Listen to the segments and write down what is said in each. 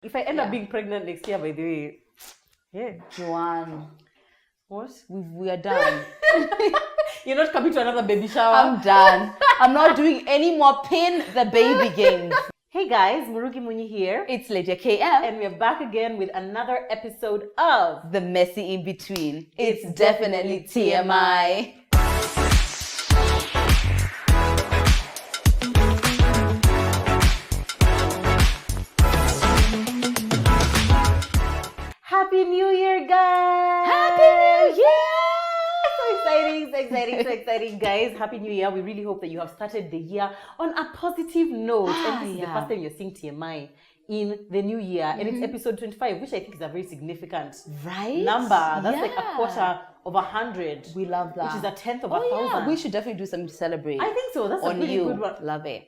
If I end up being pregnant next year, by the way, yeah. Joanne, What? we are done. You're not coming to another baby shower? I'm done. I'm not doing any more pin the baby games. Hey guys, Murugi Muni here. It's Lydia KM. And we're back again with another episode of The Messy In Between. It's definitely TMI. Happy New Year, guys! Happy New Year! So exciting, guys. Happy New Year. We really hope that you have started the year on a positive note. And this is the first time you're seeing TMI in the new year. And it's episode 25, which I think is a very significant number. That's like a quarter of 100. We love that. Which is a tenth of 1,000. Yeah, we should definitely do something to celebrate. I think so. That's a really good one. Love it.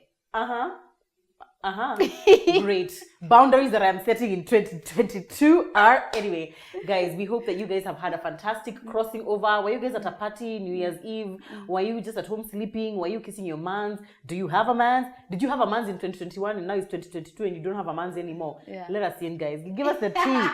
Great. Boundaries that I'm setting in 2022 are, anyway, guys, we hope that you guys have had a fantastic crossing over. Were you guys at a party, New Year's Eve? Were you just at home sleeping? Were you kissing your mans? Do you have a mans? Did you have a mans in 2021 and now it's 2022 and you don't have a mans anymore? Yeah. Let us in, guys. Give us the tea.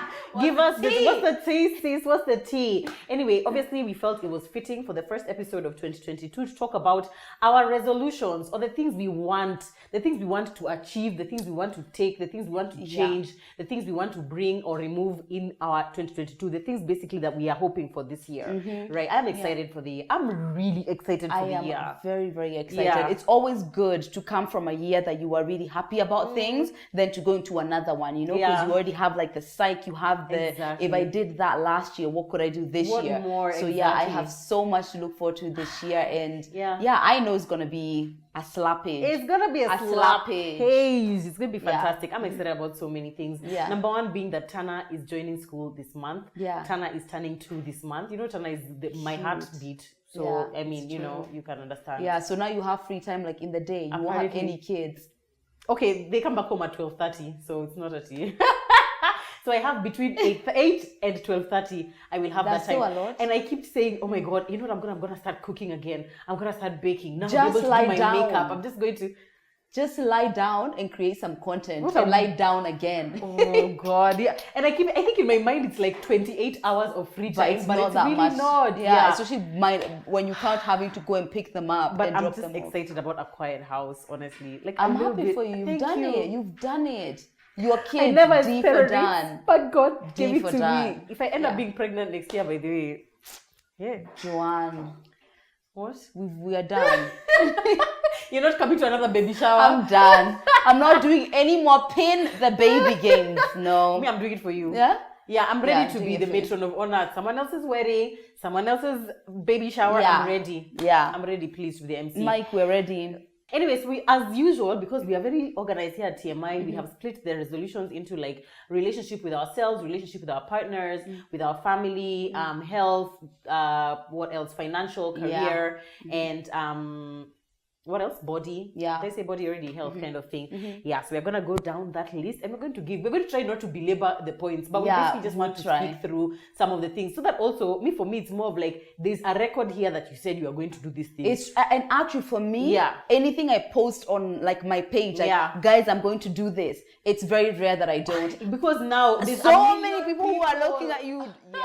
What's the tea, sis? What's the tea? Anyway, obviously, we felt it was fitting for the first episode of 2022 to talk about our resolutions or the things we want to achieve, the things we want to take, the things we want to change, the things we want to bring or remove in our 2022, the things basically that we are hoping for this year, right? I'm excited for the year. I'm really excited for the year. I am very, very excited. Yeah. It's always good to come from a year that you are really happy about things than to go into another one, you know, because you already have like the psych, you have the, if I did that last year, what could I do this year? More, so yeah, I have so much to look forward to this year. And I know it's going to be a slappage. It's going to be a slappage. Hey, it's going to be fantastic. I'm excited about so many things. Yeah. Number one being that Tana is joining school this month. Yeah. Tana is turning 2 this month. You know, Tana is my heartbeat. So, I mean, you know, you can understand. Yeah, so now you have free time like in the day. You won't have any kids. Okay, they come back home at 12:30, so it's not a tea. So I have between 8 and 12:30. I will have that time. That's so a lot. And I keep saying, oh my God, you know what? I'm gonna start cooking again. I'm gonna start baking. Now Just I'm able to lie do my down. makeup. I'm just going to just lie down and create some content and lie down again. Oh God, yeah. And I think in my mind it's like 28 hours of free time, but it's that really much. not. Yeah, especially when you can't having to go and pick them up. But and I'm drop just them excited about a quiet house, honestly. Like I'm happy for you. You've done it. You've done it. Your kid, I never D for done. But God gave it to done. me. If I end up being pregnant next year, by the way, Joanne, what? We are done. You're not coming to another baby shower? I'm done. I'm not doing any more pin the baby games. No. Me, I'm doing it for you. Yeah? Yeah, I'm ready to be the matron of honor at someone else's wedding, someone else's baby shower. Yeah. I'm ready. Yeah. I'm ready, please, to be the MC. Mike, we're ready. Anyways, we, as usual, because we are very organized here at TMI, we have split the resolutions into like relationship with ourselves, relationship with our partners, with our family, health, what else? Financial, career, and what else? Body. Yeah. Did I say body already? Health kind of thing. Yeah, so we're going to go down that list and we're going to try not to belabor the points, but we basically just want to speak through some of the things so that also, for me, it's more of like, there's a record here that you said you are going to do this thing. And actually for me, anything I post on like my page, like, guys, I'm going to do this. It's very rare that I don't. Because now there's so many people who are looking at you. Yeah.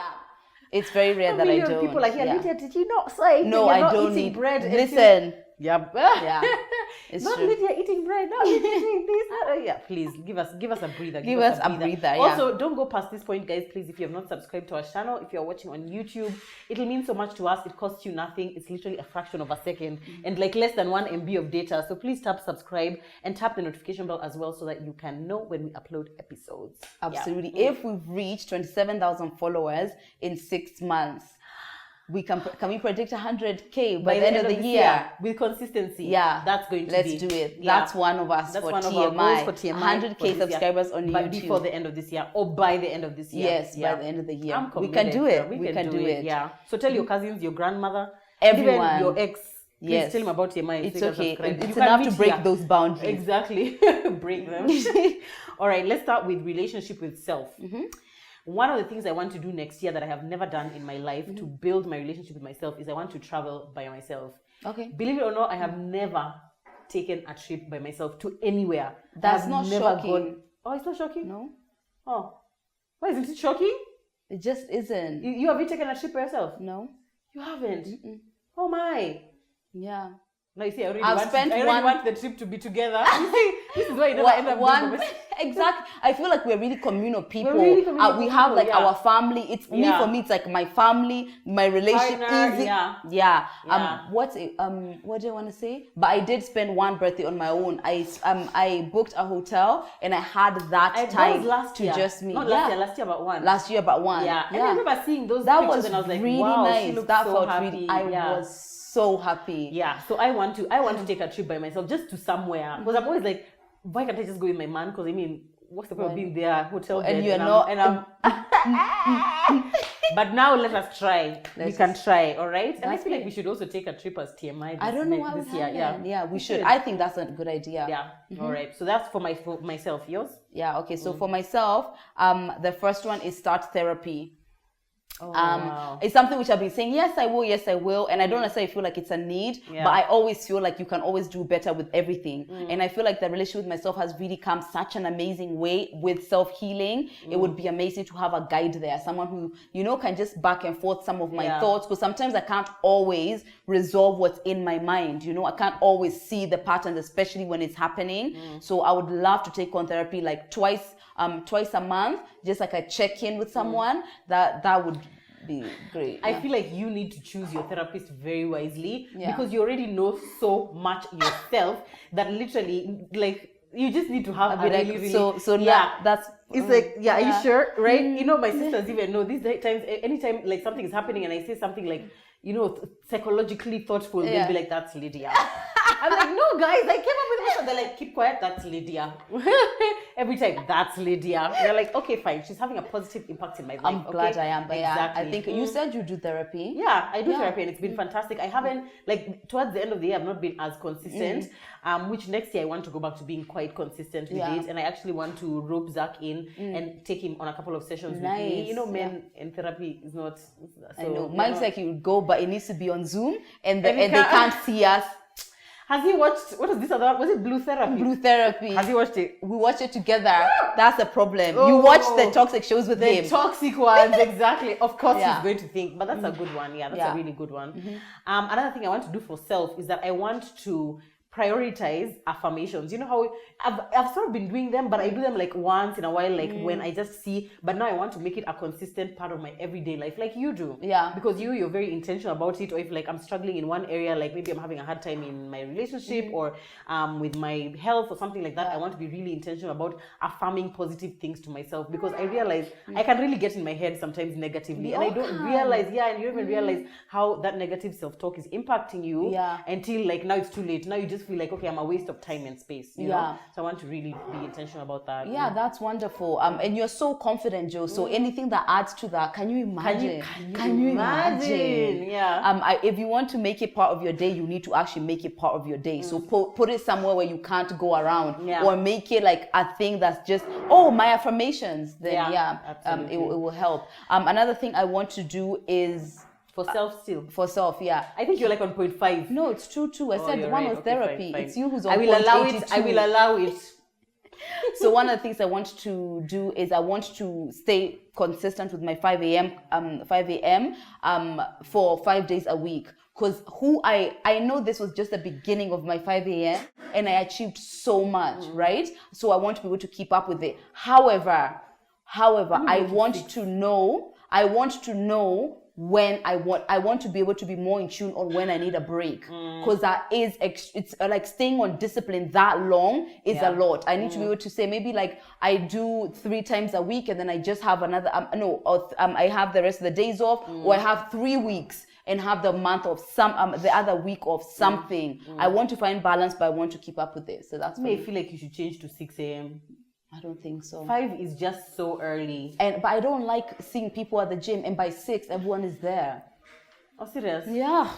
It's very rare that I don't. People are here. Lydia, did you not say no, you're I not don't eating need bread? Listen. Yeah. It's not true. Lydia eating bread. No, Lydia doing this. Yeah, please give us a breather. Give us a breather. Also, don't go past this point, guys. Please, if you have not subscribed to our channel, if you're watching on YouTube, it'll mean so much to us. It costs you nothing. It's literally a fraction of a second and like less than 1 MB of data. So please tap subscribe and tap the notification bell as well so that you can know when we upload episodes. Absolutely. Yeah. If we've reached 27,000 followers in 6 months, can we predict 100K by the end of the year with consistency? Yeah, that's going to Let's do it. Yeah. That's one of us for TMI. 100K subscribers on YouTube. But before the end of this year or by the end of this year. Yes, by the end of the year. We can do it. We can do it. Yeah. So tell your cousins, your grandmother, everyone, even your ex. Please tell them about TMI. It's okay. It's enough to break those boundaries. Exactly. Break them. All right. Let's start with relationship with self. One of the things I want to do next year that I have never done in my life to build my relationship with myself is I want to travel by myself. Okay. Believe it or not, I have never taken a trip by myself to anywhere. That's not shocking. Oh, it's not shocking? No. Oh. Why isn't it shocking? It just isn't. You have you taken a trip by yourself? No. You haven't? Mm-mm. Oh my. Yeah. Now you see, I already want the trip to be together. This is why you never end up doing it. Exactly. I feel like we're really communal people. We have like yeah. our family. It's me, for me, it's like my family, my relationship. Partner, yeah. What do I want to say? But I did spend one birthday on my own. I booked a hotel and I had that time to just me. Not last year, last year about one. Last year about one. Yeah. And I remember seeing those that pictures was and I was like, really wow, nice. That so felt happy. really. I was so happy. Yeah. So I want to take a trip by myself, just to somewhere, because I'm always like, why can't I just go with my man? Because I mean, what's the point of being there, hotel bed, and you're not. But now let us try. We can try, all right? And I feel great. like we should also take a trip as TMI. I don't know why this year. Yeah, we should. I think that's a good idea. Yeah. All right. So that's for myself. Yours? Yeah. Okay. So for myself, the first one is start therapy. Oh, wow. It's something which I've been saying, yes I will, and I don't necessarily feel like it's a need, but I always feel like you can always do better with everything. And I feel like the relationship with myself has really come such an amazing way with self-healing. It would be amazing to have a guide there, someone who, you know, can just back and forth some of my thoughts, because sometimes I can't always resolve what's in my mind, you know, I can't always see the patterns, especially when it's happening. So I would love to take on therapy like twice a month, just like a check-in with someone. That would be great. I feel like you need to choose your therapist very wisely, because you already know so much yourself that literally, like, you just need to have a really, that's it's like, are you sure, right? You know, my sisters even know these times, anytime like something is happening and I say something like, you know, psychologically thoughtful, they'll be like, that's Lydia. I'm like, no, guys, I came up with this. And they're like, keep quiet, that's Lydia. Every time, that's Lydia. They're like, okay, fine. She's having a positive impact in my life. I'm glad I am. But exactly. I think you said you do therapy. Yeah, I do therapy and it's been fantastic. I haven't, like, towards the end of the year, I've not been as consistent, which next year I want to go back to being quite consistent with it. And I actually want to rope Zach in and take him on a couple of sessions with me. You know, men in therapy is not... So, I know. Mine's like you would go, but it needs to be on Zoom and they can't see us. Has he watched, what is this other one? Was it Blue Therapy? Blue Therapy. Has he watched it? We watch it together. That's the problem. You watch the toxic shows with him. The toxic ones, exactly. Of course he's going to think, but that's a good one. Yeah, that's a really good one. Another thing I want to do for self is that I want to prioritize affirmations. You know how I've sort of been doing them, but I do them like once in a while, like when I just see, but now I want to make it a consistent part of my everyday life, like you do. Yeah. Because you're very intentional about it. Or if like I'm struggling in one area, like maybe I'm having a hard time in my relationship or with my health or something like that, I want to be really intentional about affirming positive things to myself, because I realize I can really get in my head sometimes negatively, and I don't realize, and you don't even realize how that negative self-talk is impacting you until like now it's too late. Now you just feel like, okay, I'm a waste of time and space, you know? So I want to really be intentional about that. Yeah, that's wonderful. And you're so confident, Joe. So anything that adds to that, can you imagine? Can you imagine? Yeah. If you want to make it part of your day, you need to actually make it part of your day. So put it somewhere where you can't go around, or make it like a thing that's just, my affirmations. Then it will help. Another thing I want to do is for self still. For self, I think you're like on 0.5. No, it's 2.2. I said one was therapy. Fine. It's you who's on 0.82. I will allow it. So one of the things I want to do is I want to stay consistent with my 5 a.m. For 5 days a week. Because I know this was just the beginning of my 5 a.m. and I achieved so much, right? So I want to be able to keep up with it. However, I want to know when I want to be able to be more in tune on when I need a break, because it's like staying on discipline that long is a lot. I need to be able to say maybe like I do 3 times a week and then I just have another I have the rest of the days off, or I have 3 weeks and have the month of the other week of something. I want to find balance, but I want to keep up with it. So that's me. I feel like you should change to 6 a.m. I don't think so. 5 is just so early. But I don't like seeing people at the gym and by 6 everyone is there. Oh, serious? Yeah.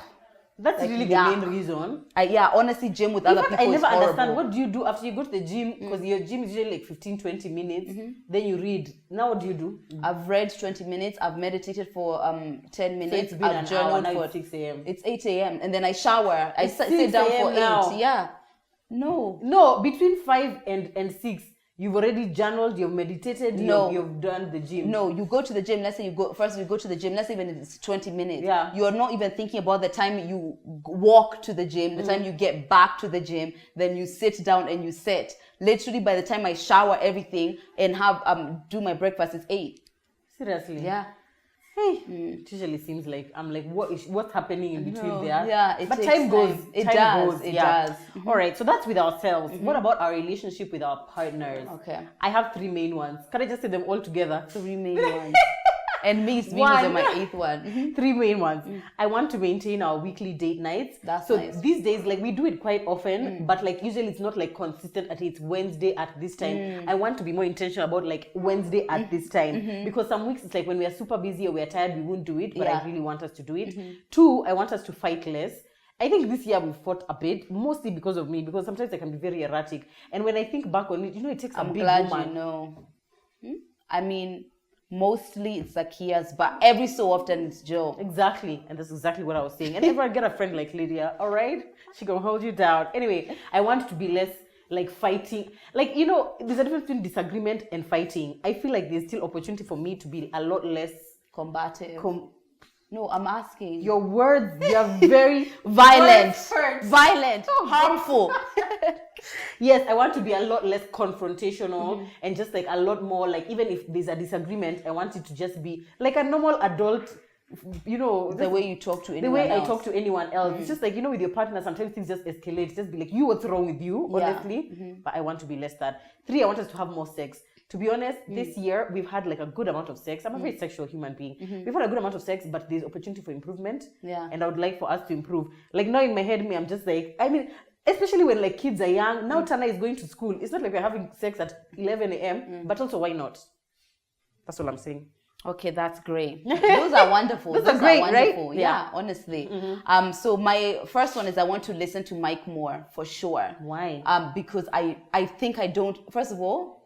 That's like, really the main reason. Honestly, gym with other people is horrible. I never understand. What do you do after you go to the gym? Because your gym is usually like 15-20 minutes. Then you read. Now what do you do? I've read 20 minutes. I've meditated for 10 minutes. So it's been an hour. Now it's 6 a.m. It's 8 a.m. And then I shower. I sit down for 8. Now. Yeah. No, between 5 and 6. You've already journaled, you've meditated, No. you've done the gym. No, you go to the gym. Let's say you go to the gym. Let's say even if it's 20 minutes. Yeah. You're not even thinking about the time you walk to the gym, the time you get back to the gym, then you sit down and you sit. Literally, by the time I shower everything and have do my breakfast, it's 8. Seriously? Yeah. Hey, it usually seems like I'm like, what's happening in between there? Yeah, it but takes time goes. time. It time does. Goes, it yeah. does. All right, so that's with ourselves. What about our relationship with our partners? Okay. I have 3 main ones. Can I just say them all together? 3 main ones. And me was One. on my 8th one. 3 main ones. I want to maintain our weekly date nights. That's so nice. these days, like we do it quite often, but like usually it's not like consistent at it's Wednesday at this time. I want to be more intentional about like Wednesday at this time because some weeks it's like when we are super busy or we are tired, we won't do it, but I really want us to do it. 2, I want us to fight less. I think this year we fought a bit, mostly because of me, because sometimes I can be very erratic. And when I think back on it, it takes a big glad woman. you know. I mean, mostly it's Zakia's, but every so often it's Joe. Exactly. And that's exactly what I was saying. And if I get a friend like Lydia, all right, she can hold you down. Anyway, I want to be less like fighting. Like, there's a difference between disagreement and fighting. I feel like there's still opportunity for me to be a lot less Combative. No, I'm asking. Your words, they're very Violent. Hurt. Violent. Harmful. Yes, I want to be a lot less confrontational and just like a lot more like, even if there's a disagreement, I want it to just be like a normal adult, the way you talk to anyone the way else. I talk to anyone else. It's just like, with your partner, sometimes things just escalate. Just be like, what's wrong with you, honestly? But I want to be less that. 3, I want us to have more sex. To be honest, this year, we've had like a good amount of sex. I'm a very sexual human being. We've had a good amount of sex, but there's opportunity for improvement. Yeah. And I would like for us to improve. Like now in my head, I'm just like, especially when like kids are young. Now Tana is going to school. It's not like we're having sex at 11 a.m., but also why not? That's all I'm saying. Okay, that's great. Those are wonderful. Those are great, wonderful. right? Yeah, honestly. So my first one is I want to listen to Mike more for sure. Why? Because I think I don't. First of all,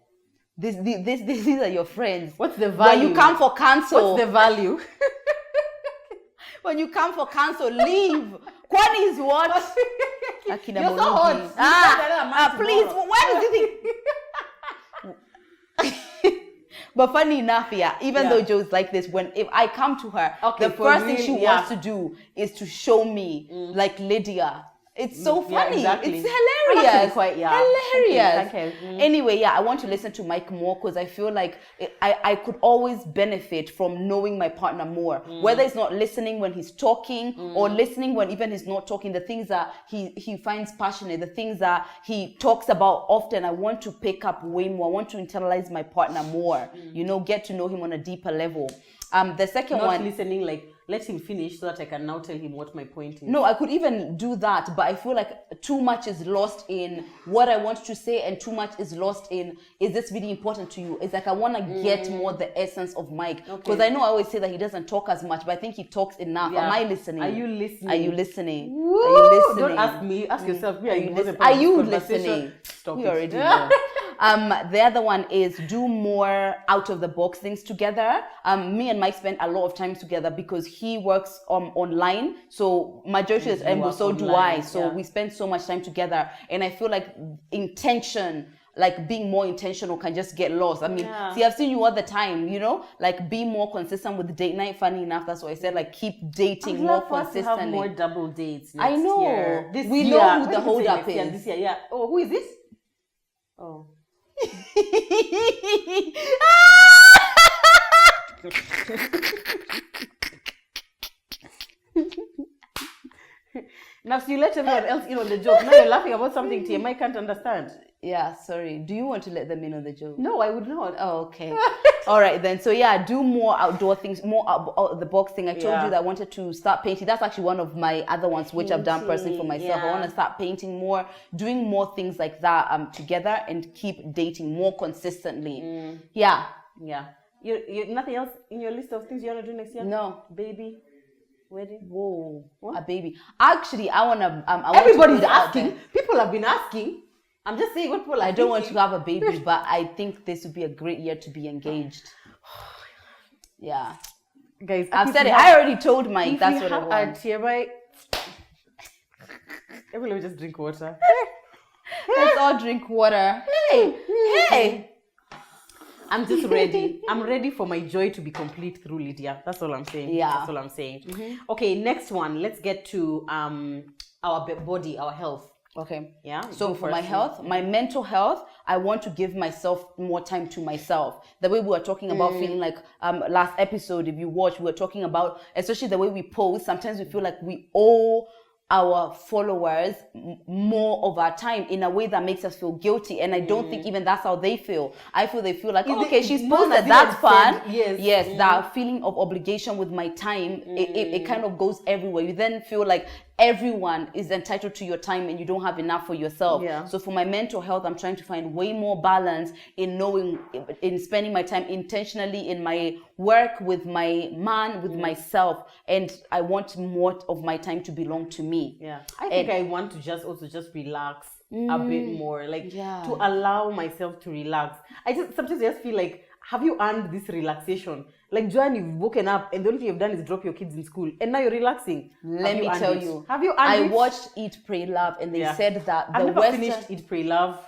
these are your friends. What's the value? When you come for counsel. What's the value? When you come for counsel, leave. Kwani is what? Akina You're so Molugi. hot. Please. Why does he think? But funny enough, even though Joe's like this, if I come to her, the first thing she wants to do is to show me, like Lydia. It's so funny. Exactly. It's hilarious. Hilarious. Okay. Anyway, I want to listen to Mike more because I feel like I could always benefit from knowing my partner more. Whether it's not listening when he's talking or listening when even he's not talking, the things that he finds passionate, the things that he talks about often, I want to pick up way more. I want to internalize my partner more, get to know him on a deeper level. The second not one... listening, like, let him finish so that I can now tell him what my point is. No, I could even do that, but I feel like too much is lost in what I want to say and too much is lost in, is this really important to you? It's like I want to get more the essence of Mike. Because I know I always say that he doesn't talk as much, but I think he talks enough. Am I listening? Are you listening? Are you listening? Woo! Are you listening? Don't ask me. Ask yourself. Are you listening? Stop we it. already know. The other one is do more out of the box things together. Me and Mike spend a lot of time together because he works online. So majority of the time, so do I. So we spend so much time together. And I feel like intention, like being more intentional can just get lost. I mean, see, I've seen you all the time, like be more consistent with the date night. Funny enough, that's why I said like keep dating more consistently. Have more double dates next I know. year. We know who the hold up is. is. This year, yeah. Oh, who is this? Oh. Now, so you let everyone else in on the joke. Now you're laughing about something TMI can't understand. Yeah, sorry. Do you want to let them in on the joke? No, I would not. Oh, okay. All right, then. So, do more outdoor things, more out of the box thing. I told you that I wanted to start painting. That's actually one of my other ones, which I've done personally for myself. I want to start painting more, doing more things like that together and keep dating more consistently. Yeah. You nothing else in your list of things you want to do next year? No. Baby? Wedding? Whoa. What? A baby. Actually, I want to... Everybody's asking. People have been asking. I'm just saying what people are I don't want to have a baby, but I think this would be a great year to be engaged. Yeah. Guys, I've said it. I already told Mike that's what I want. TMI... Let me just drink water. Let's all drink water. Hey. I'm just ready. I'm ready for my joy to be complete through Lydia. That's all I'm saying. Yeah. That's all I'm saying. Okay, next one. Let's get to our body, our health. Okay. Yeah. So for my health, my mental health, I want to give myself more time to myself. The way we were talking about feeling like last episode, if you watch, we were talking about, especially the way we post, sometimes we feel like we owe our followers more of our time in a way that makes us feel guilty, and I don't think even that's how they feel. I feel they feel like, okay, she's posted, that's fun. Yes, that feeling of obligation with my time, it kind of goes everywhere. You then feel like everyone is entitled to your time and you don't have enough for yourself. So for my mental health, I'm trying to find way more balance in spending my time intentionally in my work, with my man, with myself, and I want more of my time to belong to me. I think I want to just relax a bit more, like to allow myself to relax. Sometimes I just feel like, have you earned this relaxation? Like, Joanne, you've woken up and the only thing you've done is drop your kids in school and now you're relaxing. Let me tell you. Have you earned it? I watched Eat, Pray, Love, and they said that I've never finished Eat, Pray, Love.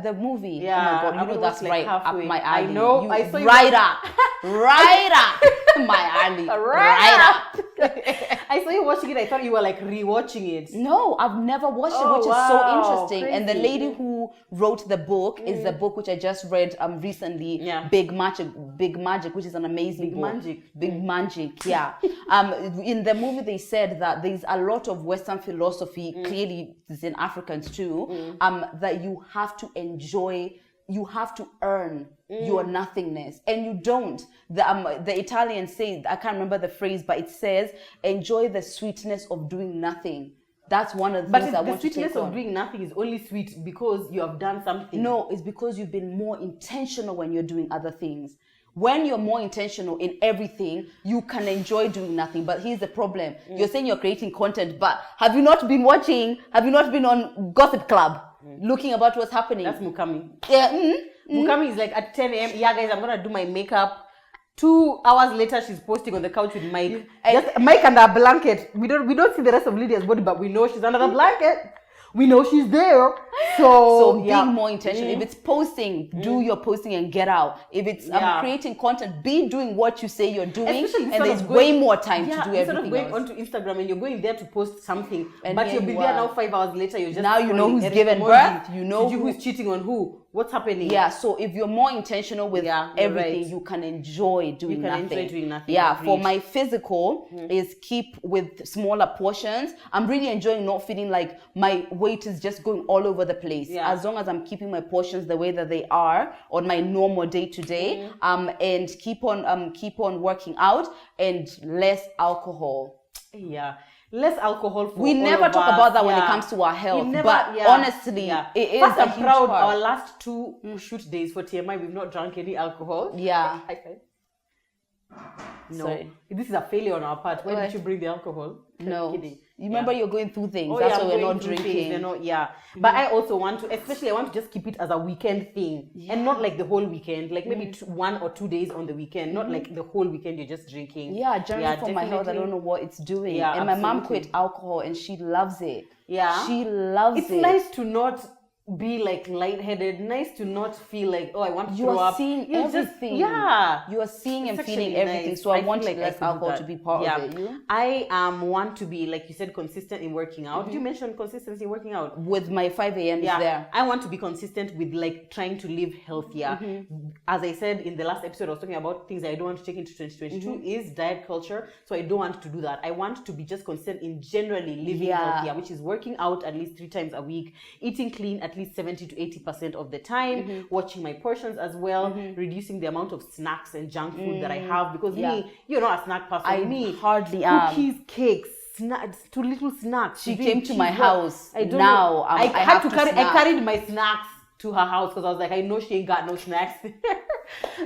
The movie. Yeah. Oh my God, you know that's right halfway. up my alley. I know. I saw you. Right up. My alley. Right up. I saw you watching it. I thought you were like rewatching it. No, I've never watched it, which is so interesting. Crazy. And the lady who wrote the book is the book which I just read recently. Big Magic, which is an amazing book. Big Magic, yeah. In the movie, they said that there's a lot of Western philosophy, clearly it's in Africans too, that you have to enjoy, you have to earn your nothingness, and you don't. The Italians say, I can't remember the phrase, but it says, enjoy the sweetness of doing nothing. That's one of the things I want to take on. But the sweetness of doing nothing is only sweet because you have done something. No, it's because you've been more intentional when you're doing other things. When you're more intentional in everything, you can enjoy doing nothing. But here's the problem. You're saying you're creating content, but have you not been on Gossip Club looking about what's happening? That's Mukami. Yeah. Mukami is like at 10 a.m. Yeah, guys, I'm going to do my makeup. 2 hours later, she's posting on the couch with Mike. Just Mike under a blanket. We don't see the rest of Lydia's body, but we know she's under the blanket. We know she's there. So being more intentional. If it's posting, do your posting and get out. If it's creating content, be doing what you say you're doing. And there's way more time to do everything instead of going onto Instagram and you're going there to post something, but you'll be there now 5 hours later. You're just now you know who's given birth. You know who's cheating on who. What's happening? Yeah. So if you're more intentional with everything, you can enjoy doing nothing. Yeah. For my physical is keep with smaller portions. I'm really enjoying not feeling like my weight is just going all over the place. As long as I'm keeping my portions the way that they are on my normal day to day, and keep on working out and less alcohol. Yeah. Less alcohol for we never talk about that when it comes to our health, but honestly, it is a huge part. Our last 2 shoot days for TMI, we've not drunk any alcohol. Yeah. No. Sorry. This is a failure on our part. Why did you bring the alcohol? No. Kidding. You remember you're going through things. That's why we're not drinking. But I also want to just keep it as a weekend thing. And not like the whole weekend. Like maybe 1 or 2 days on the weekend. Not like the whole weekend you're just drinking. Generally for my health, I don't know what it's doing. And my mom quit alcohol and she loves it. She loves it. It's nice to not be like lightheaded, nice to not feel like, I want to throw up. You are seeing everything. You are seeing and feeling everything. So I want like less alcohol to be part of it. I want to be, like you said, consistent in working out. Did you mention consistency in working out? With my 5 a.m. is there. I want to be consistent with like trying to live healthier. As I said in the last episode, I was talking about things I don't want to take into 2022 is diet culture. So I don't want to do that. I want to be just consistent in generally living healthier, which is working out at least 3 times a week, eating clean at least 70 to 80% of the time, watching my portions as well, reducing the amount of snacks and junk food that I have, because me, you're not a snack person. Me, hardly cookies, cakes, snacks, 2 little snacks. She came to my house. I carried my snacks to her house because I was like, I know she ain't got no snacks.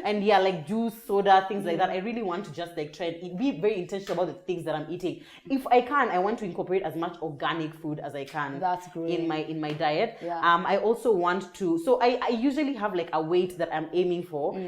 And like juice, soda, things like that. I really want to just like try and eat, be very intentional about the things that I'm eating. If I can, I want to incorporate as much organic food as I can. That's great. In my diet. I also want to, so I usually have like a weight that I'm aiming for.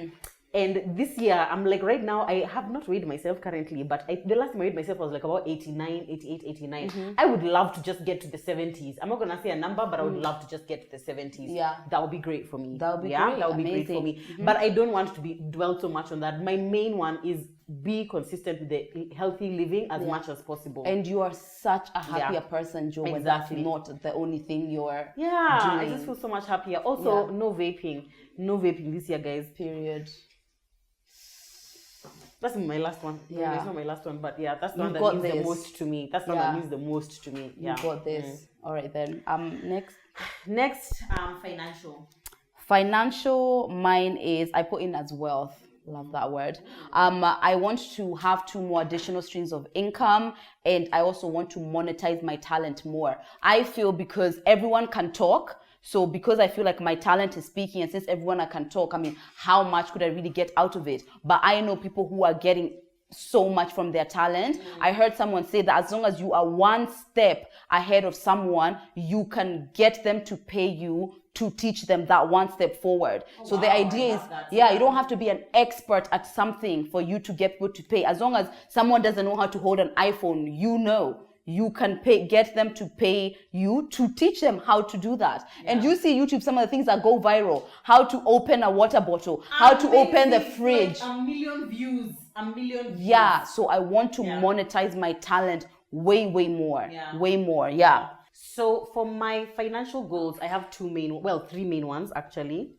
And this year, I'm like, right now, I have not weighed myself currently, but the last time I weighed myself was like about 89, 88, 89. I would love to just get to the 70s. I'm not going to say a number, but I would love to just get to the 70s. Yeah. That would be great for me. That would be great. That would be great for me. But I don't want to dwell so much on that. My main one is be consistent with the healthy living as much as possible. And you are such a happier person, Joe, when that's not the only thing you're doing. I just feel so much happier. Also, no vaping. No vaping this year, guys. Period. That's my last one. Yeah. It's not my last one, but that's the one that means the most to me. That's the one that means the most to me. Yeah. You got this. All right then. Next, financial. Financial, mine is, I put in as wealth. Love that word. I want to have 2 more additional streams of income, and I also want to monetize my talent more. I feel because everyone can talk, so because I feel like my talent is speaking, and since everyone can talk, I mean, how much could I really get out of it? But I know people who are getting so much from their talent. I heard someone say that as long as you are 1 step ahead of someone, you can get them to pay you to teach them that 1 step forward. So the idea is, you don't have to be an expert at something for you to get people to pay. As long as someone doesn't know how to hold an iPhone, you can get them to pay you to teach them how to do that. And you see YouTube, some of the things that go viral, how to open a water bottle, how to open the fridge. Like a million views. Yeah, so I want to monetize my talent way more. Way more, So for my financial goals, I have 3 main ones actually.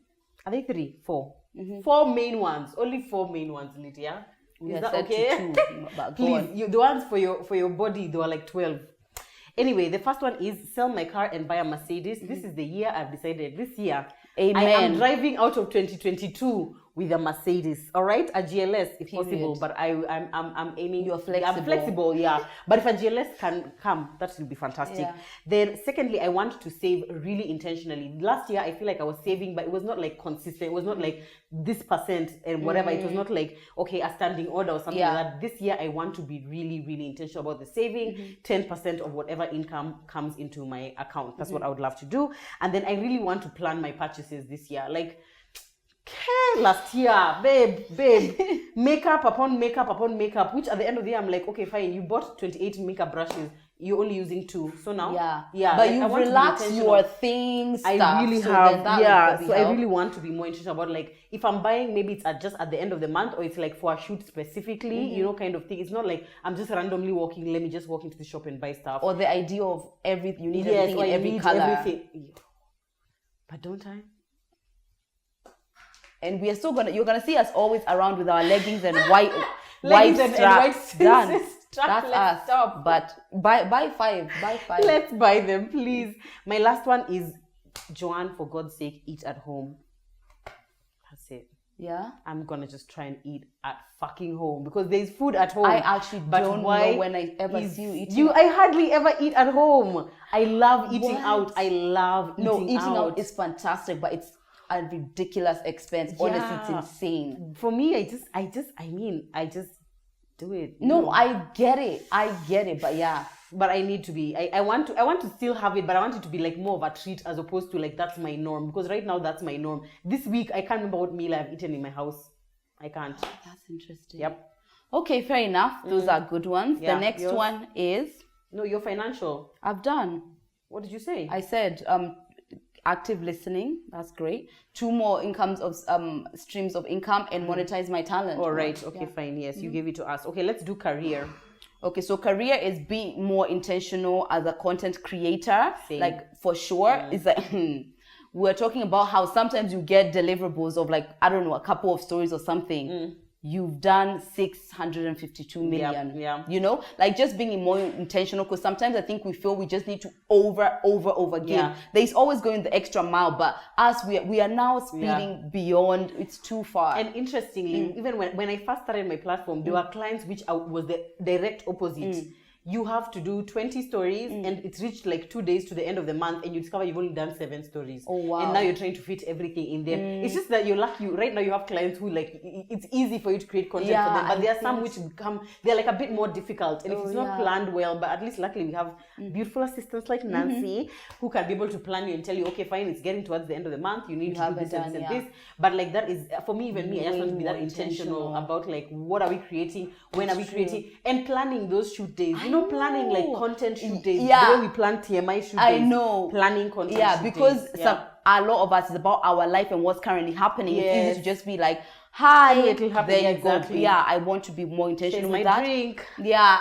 Are they 3? 4? 4 main ones. Only 4 main ones, Lydia. Is that okay? 2, please, the ones for your body, they are like 12. Anyway, the first one is sell my car and buy a Mercedes. This is the year I've decided. This year, Amen. I am driving out of 2022 with a Mercedes, all right, a GLS if possible. But I'm aiming. You're flexible. I'm flexible, yeah. But if a GLS can come, that will be fantastic. Yeah. Then, secondly, I want to save really intentionally. Last year, I feel like I was saving, but it was not like consistent. It was not like this percent and whatever. It was not like a standing order or something like that. This year, I want to be really, really intentional about the saving. 10% of whatever income comes into my account. That's what I would love to do. And then I really want to plan my purchases this year. Like, last year, babe, makeup upon makeup upon makeup, which at the end of the year, I'm like, okay, fine, you bought 28 makeup brushes, you're only using 2. So now, but you've relaxed your things. I really have, so I really want to be more intentional about, like, if I'm buying, maybe it's just at the end of the month, or it's like for a shoot specifically, kind of thing. It's not like I'm just randomly walking, let me just walk into the shop and buy stuff. Or the idea of you need everything in every color. Everything. But don't I? And we are still you're gonna see us always around with our leggings and white straps. Done. That's us. Stop. But buy 5. Let's buy them, please. My last one is, Joanne, for God's sake, eat at home. That's it. Yeah. I'm gonna just try and eat at fucking home because there's food at home. I actually don't know when I ever see you eating. I hardly ever eat at home. I love eating out. I love eating out. No, eating out is fantastic, but it's a ridiculous expense. Honestly, it's insane. For me, I just do it. No, I get it, but yeah. But I need to be, I want to still have it, but I want it to be like more of a treat as opposed to like, that's my norm. Because right now, that's my norm. This week, I can't remember what meal I've eaten in my house. I can't. That's interesting. Yep. Okay, fair enough. Those are good ones. Yeah, the next one is... No, your financial. I've done. What did you say? I said active listening. That's great. 2 more streams of income and monetize my talent. All right. Okay, fine. Yes, you gave it to us. Okay, let's do career. Okay, so career is being more intentional as a content creator. Same. Like, for sure. It's like, we're talking about how sometimes you get deliverables of like, I don't know, a couple of stories or something. You've done 652 million. Yeah. You know, like just being more intentional, because sometimes I think we feel we just need to over give. Yeah. There's always going the extra mile, but us, we are now speeding beyond. It's too far. And interestingly, even when I first started my platform, there were clients which was the direct opposite. you have to do 20 stories and it's reached like 2 days to the end of the month and you discover you've only done 7 stories. Oh, wow. And now you're trying to fit everything in there. It's just that you're lucky. Right now you have clients who like, it's easy for you to create content for them, but there are some which become, they're like a bit more difficult. And if it's not planned well, but at least luckily we have beautiful assistants like Nancy who can be able to plan you and tell you, okay, fine, it's getting towards the end of the month. You need to do this and this. But like that is, for me, even me, I just want to be that intentional about like, what are we creating? When are we creating? And planning those shoot days. You know, planning like content shoot days. The way we plan TMI shoot days. I know. Planning content shoot because days. A lot of us is about our life and what's currently happening. It's easy to just be like, hi, it'll happen. There you go. Yeah, I want to be more intentional with that. Drink. Yeah.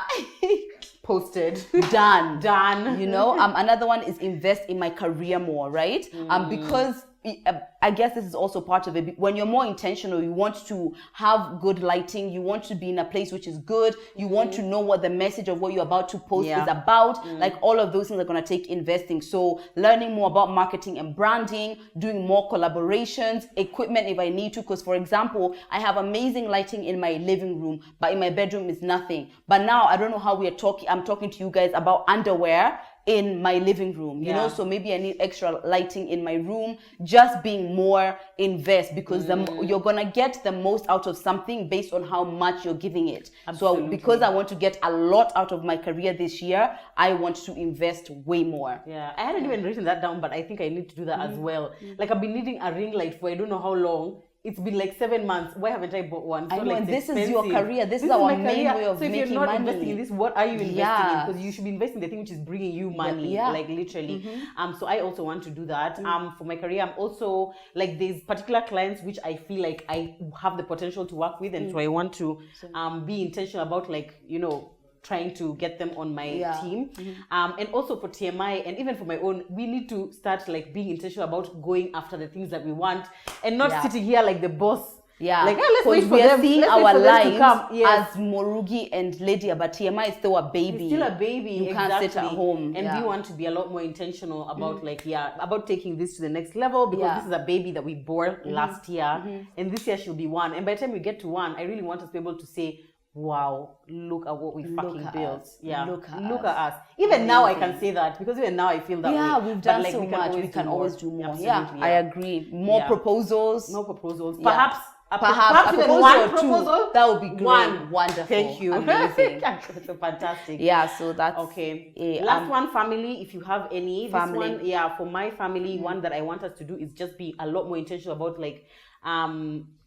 Posted. Done. You know, another one is invest in my career more, right? Because I guess this is also part of it. When you're more intentional, you want to have good lighting. You want to be in a place which is good. You want to know what the message of what you're about to post is about. Like all of those things are going to take investing. So learning more about marketing and branding, doing more collaborations, equipment if I need to. Because for example, I have amazing lighting in my living room, but in my bedroom is nothing. But now I don't know how we are talking. I'm talking to you guys about underwear in my living room, you know, so maybe I need extra lighting in my room, just being more invest, because you're gonna get the most out of something based on how much you're giving it. Absolutely. So because I want to get a lot out of my career this year, I want to invest way more. Yeah, I hadn't even written that down, but I think I need to do that as well. Like I've been needing a ring light for I don't know how long. It's been like 7 months. Why haven't I bought one? So I know, like, and this is your career. This is our main way of making money. So if you're not investing in this, what are you investing in? Because you should be investing in the thing which is bringing you money, like literally. So I also want to do that. For my career, I'm also like there's particular clients which I feel like I have the potential to work with, and so I want to be intentional about like, you know, trying to get them on my team. And also for TMI and even for my own, we need to start like being intentional about going after the things that we want and not sitting here like the boss. Yeah, like let's wait for we are them. seeing Let's our lives as Morugi and Lydia, but TMI is still a baby. It's still a baby. You can't sit at home. And we want to be a lot more intentional about like about taking this to the next level, because this is a baby that we bore last year, and this year she'll be 1. And by the time we get to 1, I really want us to be able to say, wow, look at what we fucking built. Yeah, look at us. Even now I can say that, because even now I feel that way. Yeah, we've done like, so much. We can always do more. Absolutely, I agree. More proposals. More proposals. Perhaps even one proposal. That would be great. Wonderful. Thank you. Amazing. So fantastic. Yeah, so that's okay. Last one, family. If you have any, family. This one, for my family, one that I want us to do is just be a lot more intentional about like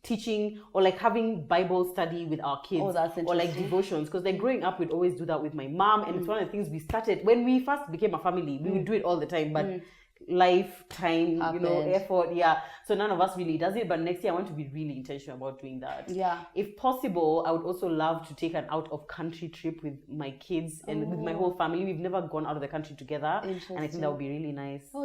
teaching or like having Bible study with our kids. Oh, that's interesting. Or like devotions, because like growing up we'd always do that with my mom, and it's one of the things we started when we first became a family. We would do it all the time, but life, time, you know, effort, so none of us really does it. But next year I want to be really intentional about doing that. If possible, I would also love to take an out of country trip with my kids and with my whole family. We've never gone out of the country together, and I think that would be really nice. So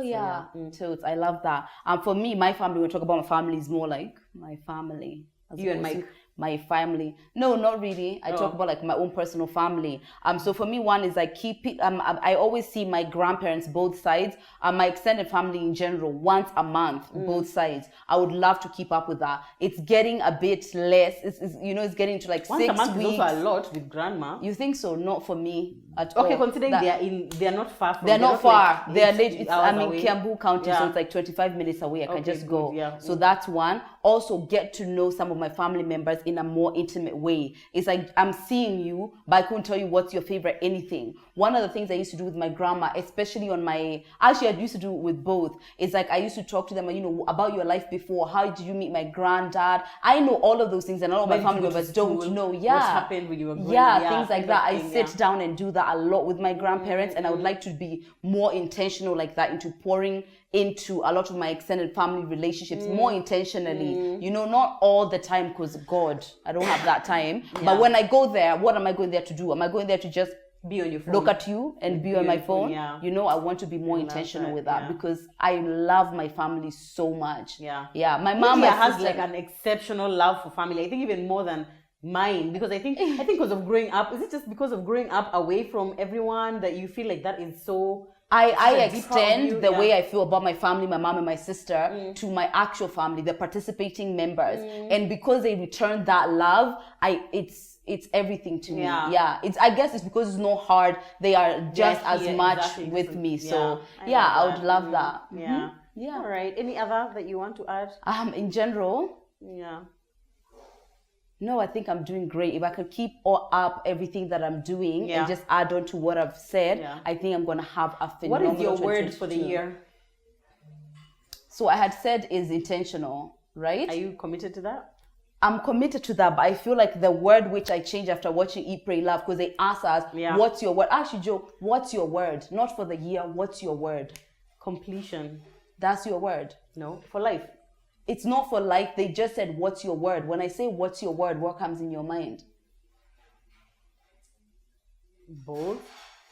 I love that. For me, my family, when we talk about my family, is more like my family. You and Mike. My family. No, not really. I talk about like my own personal family. So for me, one is like keep it. I always see my grandparents, both sides, my extended family in general, once a month, both sides. I would love to keep up with that. It's getting a bit less. It's it's getting to like once 6 a month weeks. Is also a lot with grandma. You think so? Not for me at all. Okay, considering they're not far from. They're not far. Like they're late. I'm in Kiambu County, so Yeah. it's like 25 minutes away. I can just go. Yeah. So that's one. Also, get to know some of my family members in a more intimate way. It's like I'm seeing you, but I couldn't tell you what's your favorite anything. One of the things I used to do with my grandma, especially on my, actually I used to do it with both. It's like I used to talk to them, about your life before. How did you meet my granddad? I know all of those things, and a lot of my family members don't know. What happened when you were growing up? Things like that. I sit down and do that a lot with my grandparents, and I would like to be more intentional like that into pouring into a lot of my extended family relationships more intentionally, not all the time, because God, I don't have that time. But when I go there, what am I going there to do? Am I going there to just be on your phone, look at you and be on my phone? I want to be more intentional with that because I love my family so much. My mom has like an exceptional love for family. I think even more than mine, because I think because of growing up, is it just because of growing up away from everyone that you feel like that is so I a deeper extend view, the yeah. way I feel about my family, my mom and my sister, to my actual family, the participating members. And because they return that love, it's everything to me. Yeah. I guess it's because it's not hard. They are just Yeah, as much exactly. with me. So Yeah, I would love that. Yeah. Yeah. All right. Any other that you want to add? In general, Yeah. no, I think I'm doing great. If I could keep up everything that I'm doing and just add on to what I've said, I think I'm going to have a phenomenal What is your word for the 2022. year? So I had said is intentional, right? Are you committed to that? I'm committed to that, but I feel like the word which I changed after watching Eat, Pray, Love, because they asked us, what's your word? Actually, Joe, what's your word? Not for the year, what's your word? Completion. That's your word. No, for life. It's not for life. They just said, what's your word? When I say, what's your word? What comes in your mind? Bold.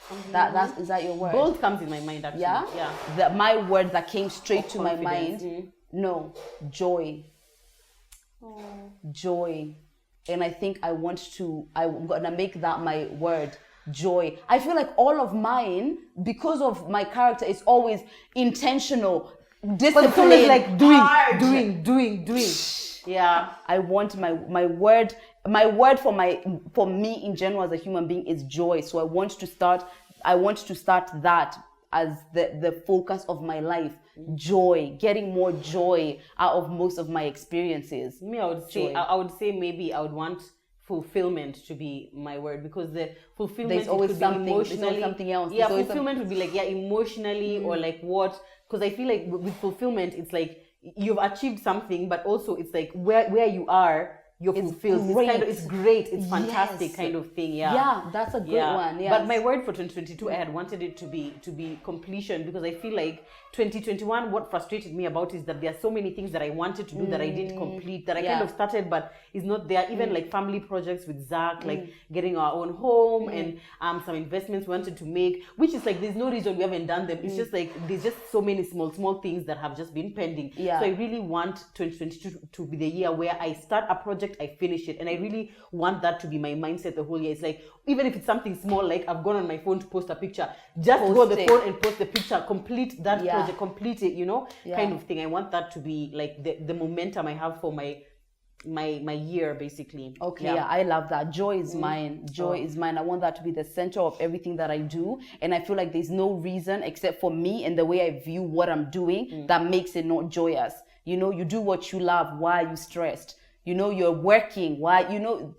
Is that your word? Bold comes in my mind, actually. Yeah. My word that came straight to my mind. No, joy. Joy. And I think I'm gonna make that my word. Joy. I feel like all of mine, because of my character, is always intentional, disciplined, but it's always like doing. Yeah. I want my word for me in general as a human being is joy. So I want to start that as the focus of my life. Joy, getting more joy out of most of my experiences. Me, I would say maybe I would want fulfillment to be my word, because the fulfillment there's always something, emotionally, something else. Yeah, fulfillment would be like emotionally or like what? Because I feel like with fulfillment, it's like you've achieved something, but also it's like where you are, you're fulfilled. It's great. It's fantastic kind of thing. Yeah. Yeah, that's a good one. Yeah. But my word for 2022, I had wanted it to be completion, because I feel like 2021, what frustrated me about is that there are so many things that I wanted to do that I didn't complete, that I kind of started but is not there. Even like family projects with Zach, like getting our own home and some investments we wanted to make, which is like there's no reason we haven't done them. It's just like there's just so many small things that have just been pending. Yeah. So I really want 2022 to be the year where I start a project, I finish it, and I really want that to be my mindset the whole year. It's like, even if it's something small, like I've gone on my phone to post a picture, just go on the phone and post the picture, complete that project, complete it, kind of thing. I want that to be like the momentum I have for my year, basically. Okay, I love that. Joy is mine. Joy is mine. I want that to be the center of everything that I do. And I feel like there's no reason except for me and the way I view what I'm doing that makes it not joyous. You do what you love. Why are you stressed? You're working. Why?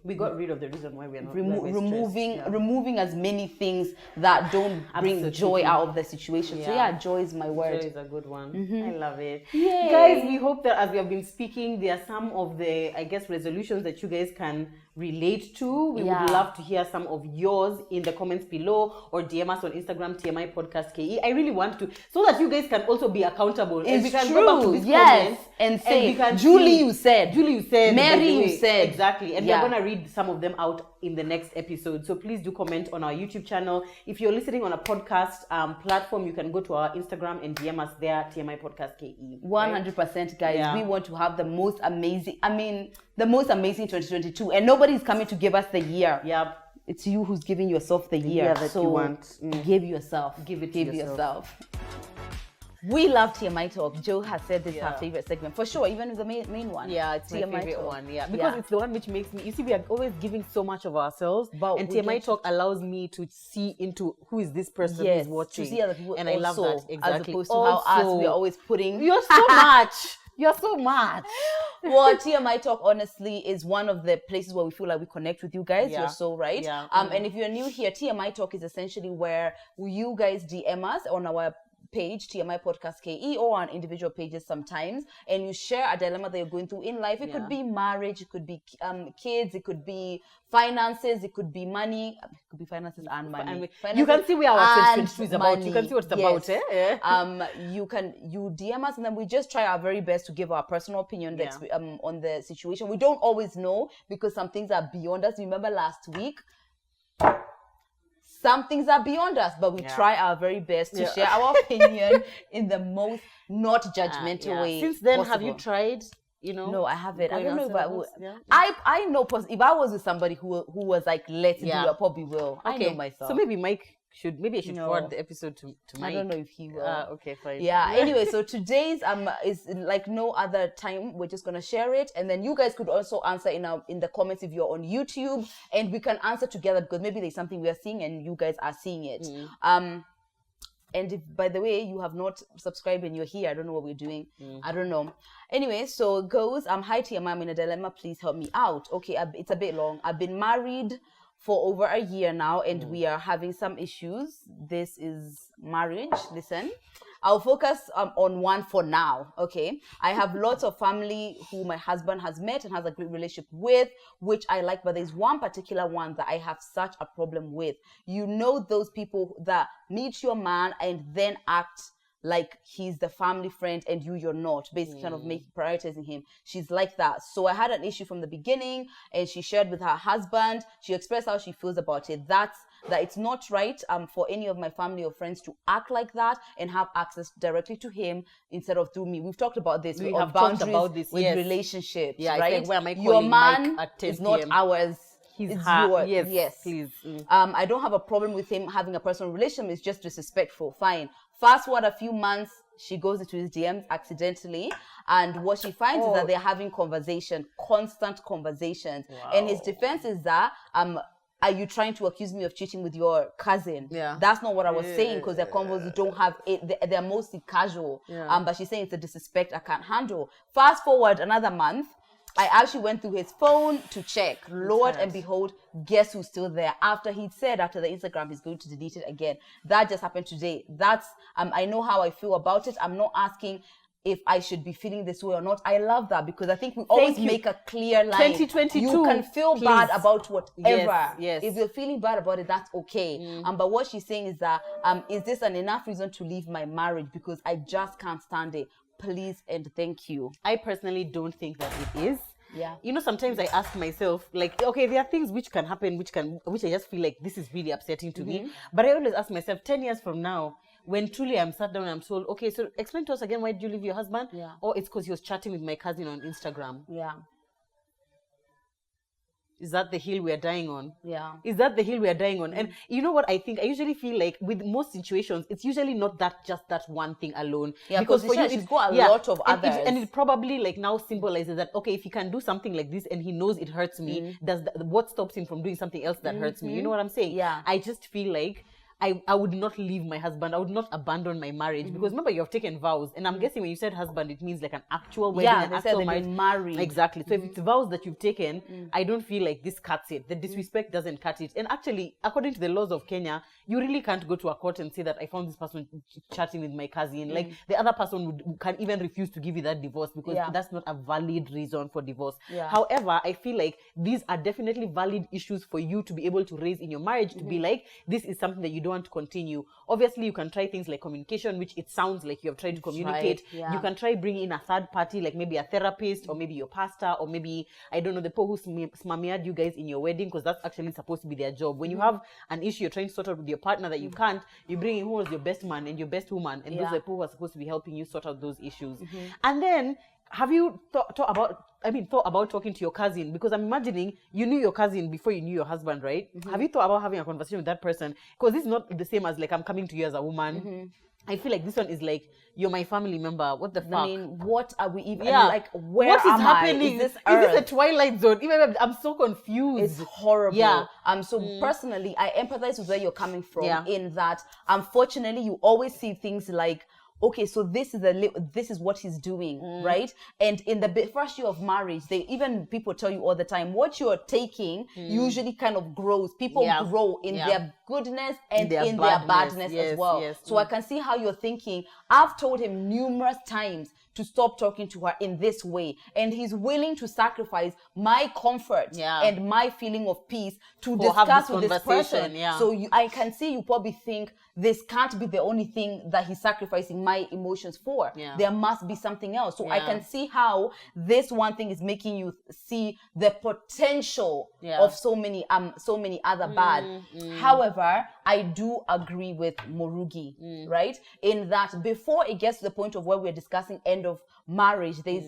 We got rid of the reason why we're not removing as many things that don't bring joy out of the situation. So joy is my word. Joy is a good one. I love it. Yay. Guys, we hope that as we have been speaking, there are some of the, I guess, resolutions that you guys can relate to. We would love to hear some of yours in the comments below, or DM us on Instagram, TMI Podcast KE. I really want to, so that you guys can also be accountable. It's and we can true. go back to these comments and say, and Julie, you said, Mary, you way. said. Exactly. And we're going to read some of them out in the next episode. So please do comment on our YouTube channel. If you're listening on a podcast platform, you can go to our Instagram and DM us there, TMI Podcast KE. 100%, guys. We want to have the most amazing 2022. And nobody's coming to give us the year. Yep. It's you who's giving yourself the year. That you want. Give yourself. Give yourself. We love TMI Talk. Joe has said this is her favorite segment. For sure, even the main one. Yeah, it's TMI my favorite Talk. one. Yeah, because it's the one which makes me, you see, we are always giving so much of ourselves. And TMI Talk allows me to see into who is this person who's watching. To see other people, and I love that. Exactly. As opposed to how us, we're always putting... You're so much. You're so much. Well, TMI Talk, honestly, is one of the places where we feel like we connect with you guys. You're so right. Yeah. And if you're new here, TMI Talk is essentially where you guys DM us on our page, TMI Podcast KE, or on individual pages sometimes, and you share a dilemma that you're going through in life. It could be marriage, it could be kids, it could be finances, it could be money, it could be finances and money. You can see where our 2022 is about. You can see what it's about. You DM us, and then we just try our very best to give our personal opinion on the situation. We don't always know, because some things are beyond us. Remember last week? Some things are beyond us, but we try our very best to share our opinion in the most not judgmental way. Since then, possible. Have you tried? No, I haven't. I don't know if I would. I know if I was with somebody who was like, let's do it, I probably will. I know myself. So maybe Mike Maybe I should forward the episode to Mike. I don't know if he will. Okay, fine. Yeah. Anyway, so today's is like no other time. We're just gonna share it, and then you guys could also answer in the comments if you're on YouTube, and we can answer together because maybe there's something we are seeing and you guys are seeing it. And if, by the way, you have not subscribed and you're here, I don't know what we're doing. I don't know. Anyway, so it goes. Hi, TMI, I'm in a dilemma. Please help me out. Okay, it's a bit long. I've been married for over a year now, and we are having some issues. This is marriage. Listen, I'll focus on one for now, okay? I have lots of family who my husband has met and has a great relationship with, which I like, but there's one particular one that I have such a problem with. You know those people that meet your man and then act like he's the family friend and you're not, basically kind of prioritizing him. She's like that. So I had an issue from the beginning, and she shared with her husband. She expressed how she feels about it. That it's not right for any of my family or friends to act like that and have access directly to him instead of through me. We've talked about this. We have talked about this with relationships, yeah, right? Like, where am I calling your man Mike at 10 is not PM? ours. It's yours. Yes, please. I don't have a problem with him having a personal relationship. It's just disrespectful. Fine. Fast forward a few months, she goes into his DMs accidentally, and what she finds is that they're having constant conversations. Wow. And his defense is that are you trying to accuse me of cheating with your cousin? Yeah. That's not what I was saying, because their convos don't have it. They're mostly casual. Yeah. But she's saying it's a disrespect I can't handle. Fast forward another month. I actually went through his phone to check. Lord and behold, guess who's still there? After the Instagram, he's going to delete it again. That just happened today. That's, I know how I feel about it. I'm not asking if I should be feeling this way or not. I love that, because I think we always make a clear line. 2022. You can feel bad about whatever. Yes. If you're feeling bad about it, that's okay. But what she's saying is that, is this an enough reason to leave my marriage? Because I just can't stand it. Please and thank you. I personally don't think that it is. Yeah. You know, sometimes I ask myself, like, okay, there are things which can happen, which I just feel like this is really upsetting to me. But I always ask myself, 10 years from now, when truly I'm sat down and I'm told, okay, so explain to us again, why did you leave your husband? Yeah. Or it's because he was chatting with my cousin on Instagram. Yeah. Is that the hill we are dying on? Yeah. Is that the hill we are dying on? And you know what I think? I usually feel like with most situations, it's usually not just that one thing alone. Yeah, because for you, she's got a lot of others. And it probably like now symbolizes that, okay, if he can do something like this and he knows it hurts me, what stops him from doing something else that hurts me? You know what I'm saying? Yeah. I just feel like I would not leave my husband. I would not abandon my marriage, because remember, you have taken vows, and I'm guessing when you said husband, it means like an actual wedding, yeah, an they actual said marriage. they've been married. Exactly. So if it's vows that you've taken, I don't feel like this cuts it. The disrespect doesn't cut it. And actually, according to the laws of Kenya, you really can't go to a court and say that I found this person chatting with my cousin. Like the other person can even refuse to give you that divorce, because that's not a valid reason for divorce. Yeah. However, I feel like these are definitely valid issues for you to be able to raise in your marriage, to be like, this is something that you don't want to continue. Obviously, you can try things like communication, which it sounds like you have tried to communicate. You can try bringing in a third party, like maybe a therapist, or maybe your pastor, or maybe, I don't know, the people who smeared you guys in your wedding, because that's actually supposed to be their job. When you have an issue you're trying to sort out with your partner that you can't, you bring in who was your best man and your best woman, and those are people who are supposed to be helping you sort out those issues. And then, have you thought about talking to your cousin? Because I'm imagining you knew your cousin before you knew your husband, right? Have you thought about having a conversation with that person? Because this is not the same as like I'm coming to you as a woman. I feel like this one is like, you're my family member. What the fuck? I mean, what are we even like? Where what is am happening? I? Is this a Twilight Zone? Even I'm so confused. It's horrible. Yeah. So personally, I empathize with where you're coming from. In that, unfortunately, you always see things like, okay, so this is what he's doing, right? And in the first year of marriage, people tell you all the time, what you're taking usually kind of grows. People grow in their goodness and in their badness as well. Yes. So I can see how you're thinking. I've told him numerous times to stop talking to her in this way, and he's willing to sacrifice my comfort and my feeling of peace to discuss with this person. So I can see you probably think this can't be the only thing that he's sacrificing my emotions for. There must be something else. So I can see how this one thing is making you see the potential of so many other bad. However, I do agree with Morugi, right? In that before it gets to the point of where we're discussing end of marriage, there's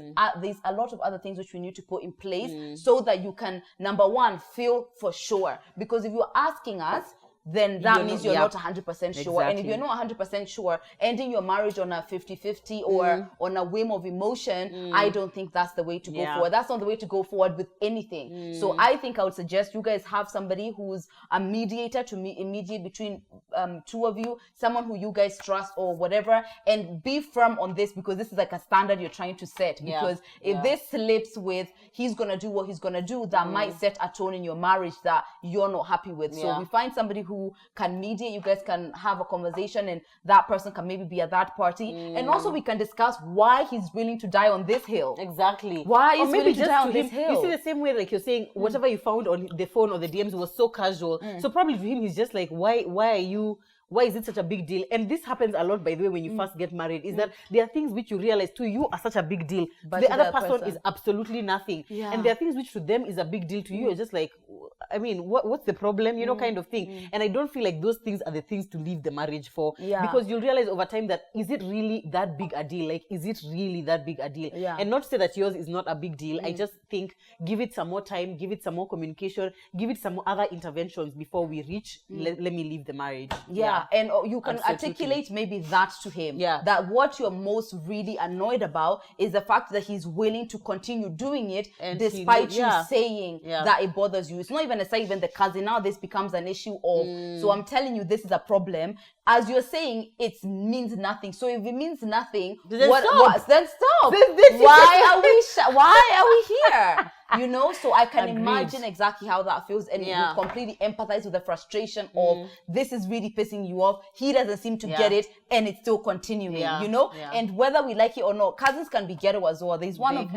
a lot of other things which we need to put in place so that you can, number one, feel for sure. Because if you're asking us, then that means you're not 100% sure. And if Exactly. you're not 100% sure, ending your marriage on a 50-50 or on a whim of emotion, I don't think that's the way to go forward. That's not the way to go forward with anything. So I think I would suggest you guys have somebody who's a mediator to mediate between two of you, someone who you guys trust or whatever, and be firm on this, because this is like a standard you're trying to set. Because if this slips with he's gonna do what he's gonna do, that might set a tone in your marriage that you're not happy with. So we find somebody who can mediate. You guys can have a conversation, and that person can maybe be a third party, and also we can discuss why he's willing to die on this hill. Exactly. Why Or is maybe willing to just die to on this him, hill? you see the same way, like you're saying, whatever you found on the phone or the DMs was so casual. So probably to him, he's just like, why is it such a big deal? And this happens a lot, by the way, when you first get married, is that there are things which you realize to you are such a big deal, but the other person is absolutely nothing. And there are things which to them is a big deal, to you you're just like, I mean, what's the problem, you know, kind of thing. And I don't feel like those things are the things to leave the marriage for, because you'll realize over time that, is it really that big a deal? Like, is it really that big a deal? And not to say that yours is not a big deal. I just think, give it some more time, give it some more communication, give it some other interventions before we reach, let me leave the marriage. And you can articulate maybe that to him. That what you're most really annoyed about is the fact that he's willing to continue doing it, and despite you saying that it bothers you. It's not even even the cousin. Now this becomes an issue of, so I'm telling you this is a problem. As you're saying, it means nothing. So if it means nothing, then stop. Then stop. Why are we here? You know, so I can imagine exactly how that feels, and you completely empathize with the frustration of, this is really pissing you off. He doesn't seem to get it, and it's still continuing, you know? And whether we like it or not, cousins can be ghetto as well. There's one of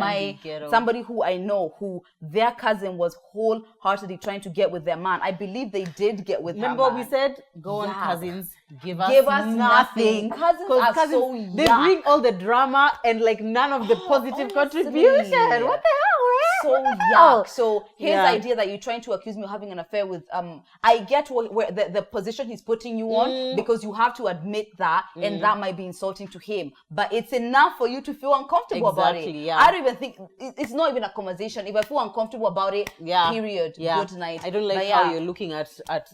somebody who I know, who their cousin was wholeheartedly trying to get with their man. I believe they did get with Remember their man. we said, go on cousins, give us nothing. Cousins are so they bring all the drama and like none of the positive contribution. What the hell, man? So yuck. So his idea that you're trying to accuse me of having an affair with I get where the position he's putting you on, because you have to admit that, and that might be insulting to him, but it's enough for you to feel uncomfortable about it. I don't even think it's not even a conversation. If I feel uncomfortable about it, period, good night. I don't like how you're looking at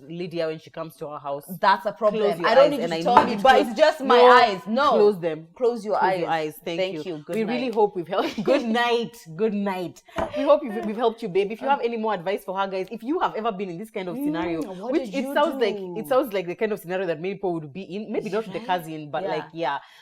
Lydia when she comes to our house. That's a problem. I don't need you to tell me, but it's just my eyes. No, close them. Close your eyes. Thank you. Good we night. really hope we've helped. Good night. Good night. We hope we've helped you, babe. If you have any more advice for her, guys, if you have ever been in this kind of scenario, which it sounds like the kind of scenario that many people would be in, maybe not the cousin, but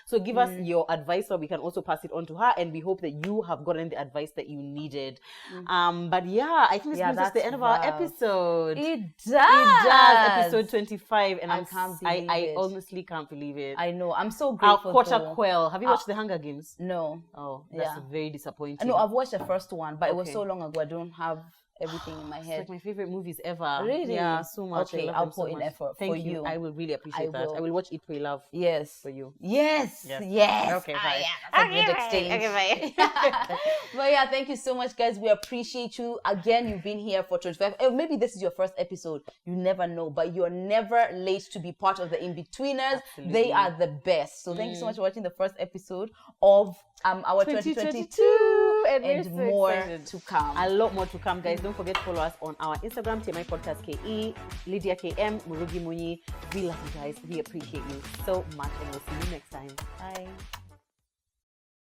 so give us your advice, so we can also pass it on to her, and we hope that you have gotten the advice that you needed. But I think this brings us to the end of our episode. It does. Episode 25, and I honestly can't believe it. I know. I'm so grateful. Our quarter quell. Have you watched The Hunger Games? No. Oh, that's very disappointing. No, I've watched the first one, but it was so long ago. I don't have everything in my head. It's like my favorite movies ever. Really? Yeah, so much. Okay, I'll put in effort for you. I will really appreciate that. I will watch Eat, Pray, Love. Yes. For you. Yes. Okay, fine. That's a good exchange. Okay, bye. But thank you so much, guys. We appreciate you. Again, you've been here for 25. Maybe this is your first episode. You never know, but you're never late to be part of the Inbetweeners. They are the best. So thank you so much for watching the first episode of our 2022, and more to come. A lot more to come, guys. Don't forget to follow us on our Instagram, TMI Podcast KE, Lydia KM, Murugi Munyi. We love you guys. We appreciate you so much, and we'll see you next time. Bye.